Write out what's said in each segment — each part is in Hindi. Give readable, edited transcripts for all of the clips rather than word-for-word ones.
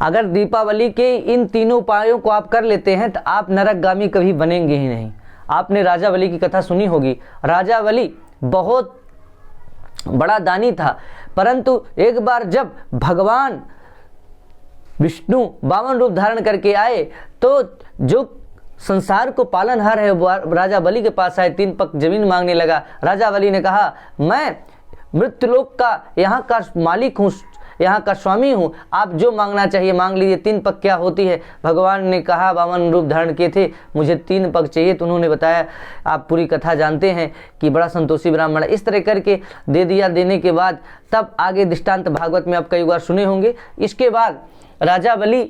अगर दीपावली के इन तीनों उपायों को आप कर लेते हैं तो आप नरकगामी कभी बनेंगे ही नहीं। आपने राजा बलि की कथा सुनी होगी। राजा बलि बहुत बड़ा दानी था, परंतु एक बार जब भगवान विष्णु 52 रूप धारण करके आए तो जो संसार को पालनहार है राजा बलि के पास आए, 3 पग जमीन मांगने लगा। राजा बलि ने कहा, मैं मृत्युलोक का यहाँ का मालिक हूँ, यहाँ का स्वामी हूँ, आप जो मांगना चाहिए मांग लीजिए। 3 पग क्या होती है? भगवान ने कहा 52 रूप धारण किए थे, मुझे 3 पग चाहिए। तो उन्होंने बताया, आप पूरी कथा जानते हैं कि बड़ा संतोषी ब्राह्मण है। इस तरह करके दे दिया। देने के बाद तब आगे दृष्टांत भागवत में आप कई बार सुने होंगे। इसके बाद राजा बलि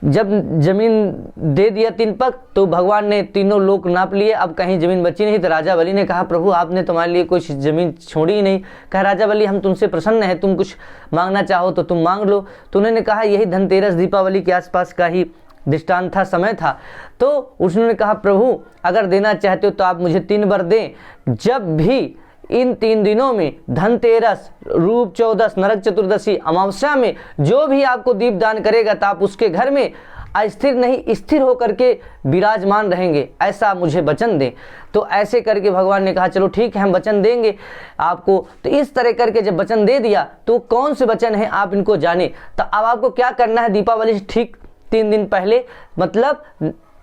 जब जमीन दे दिया 3 पग, तो भगवान ने तीनों लोक नाप लिए, अब कहीं जमीन बची नहीं। तो राजा बलि ने कहा, प्रभु आपने तुम्हारे लिए कोई जमीन छोड़ी ही नहीं। कहा, राजा बलि हम तुमसे प्रसन्न हैं, तुम कुछ मांगना चाहो तो तुम मांग लो। तो उन्होंने कहा, यही धनतेरस दीपावली के आसपास का ही दृष्टांत था, समय था। तो उसने कहा, प्रभु अगर देना चाहते हो तो आप मुझे 3 वर दें। जब भी इन 3 दिनों में धनतेरस, रूप चौदस, नरक चतुर्दशी, अमावस्या में जो भी आपको दीप दान करेगा तो आप उसके घर में अस्थिर नहीं स्थिर होकर के विराजमान रहेंगे, ऐसा मुझे वचन दें। तो ऐसे करके भगवान ने कहा, चलो ठीक है हम वचन देंगे आपको। तो इस तरह करके जब वचन दे दिया तो कौन से वचन हैं आप इनको जाने। तो अब आपको क्या करना है, दीपावली से ठीक 3 दिन पहले, मतलब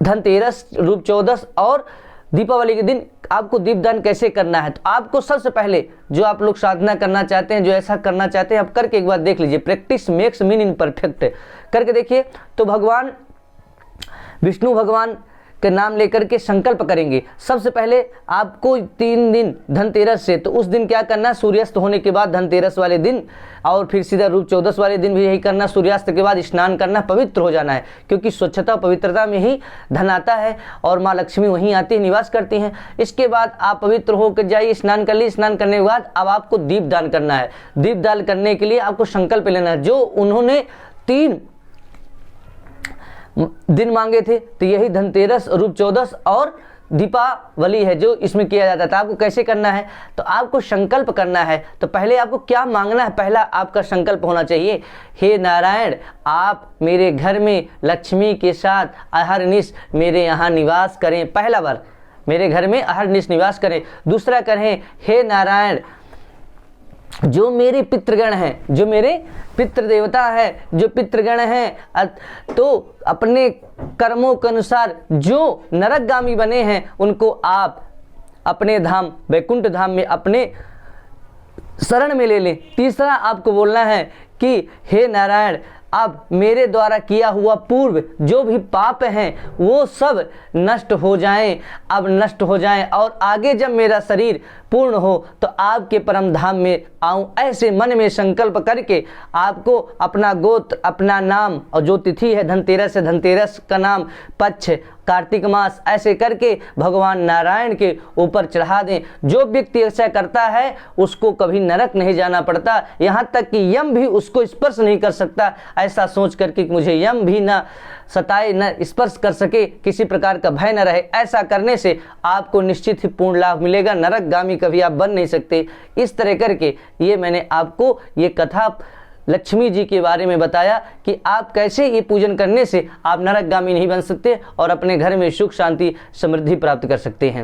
धनतेरस, रूप चौदस और दीपावली के दिन आपको दीपदान कैसे करना है। तो आपको सबसे पहले जो आप लोग साधना करना चाहते हैं, जो ऐसा करना चाहते हैं, आप करके एक बार देख लीजिए। Practice makes mean in perfect, करके देखिए। तो भगवान विष्णु भगवान के नाम लेकर के संकल्प करेंगे। सबसे पहले आपको 3 दिन धनतेरस से, तो उस दिन क्या करना, सूर्यास्त होने के बाद धनतेरस वाले दिन, और फिर सीधा रूप चौदस वाले दिन भी यही करना। सूर्यास्त के बाद स्नान करना, पवित्र हो जाना है, क्योंकि स्वच्छता पवित्रता में ही धन आता है और माँ लक्ष्मी वहीं आती है, निवास करती हैं। इसके बाद आप पवित्र होकर जाइए, स्नान कर लीजिए। स्नान करने के बाद अब आपको दीप दान करना है। दीप दान करने के लिए आपको संकल्प लेना है, जो उन्होंने 3 दिन मांगे थे। तो यही धनतेरस, रूप चौदस और दीपावली है जो इसमें किया जाता था। आपको कैसे करना है, तो आपको संकल्प करना है। तो पहले आपको क्या मांगना है, पहला आपका संकल्प होना चाहिए, हे नारायण आप मेरे घर में लक्ष्मी के साथ अहरनिश मेरे यहाँ निवास करें। पहला बार मेरे घर में अहरनिश निवास करें। दूसरा करें, हे नारायण जो मेरे पितृगण हैं, जो मेरे पितृ देवता है, जो पितृगण हैं, तो अपने कर्मों के अनुसार जो नरकगामी बने हैं उनको आप अपने धाम वैकुंठ धाम में अपने शरण में ले लें। तीसरा आपको बोलना है कि हे नारायण अब मेरे द्वारा किया हुआ पूर्व जो भी पाप हैं वो सब नष्ट हो जाएं, अब नष्ट हो जाएं, और आगे जब मेरा शरीर पूर्ण हो तो आपके परम धाम में आऊं। ऐसे मन में संकल्प करके आपको अपना गोत्र, अपना नाम, और जो तिथि है धनतेरस है, धनतेरस का नाम, पक्ष, कार्तिक मास, ऐसे करके भगवान नारायण के ऊपर चढ़ा दें। जो व्यक्ति ऐसा करता है उसको कभी नरक नहीं जाना पड़ता, यहाँ तक कि यम भी उसको स्पर्श नहीं कर सकता। ऐसा सोच करके मुझे यम भी ना सताए, न स्पर्श कर सके, किसी प्रकार का भय न रहे। ऐसा करने से आपको निश्चित ही पूर्ण लाभ मिलेगा, नरकगामी कभी आप बन नहीं सकते। इस तरह करके ये मैंने आपको ये कथा लक्ष्मी जी के बारे में बताया कि आप कैसे ये पूजन करने से आप नरकगामी नहीं बन सकते और अपने घर में सुख शांति समृद्धि प्राप्त कर सकते हैं।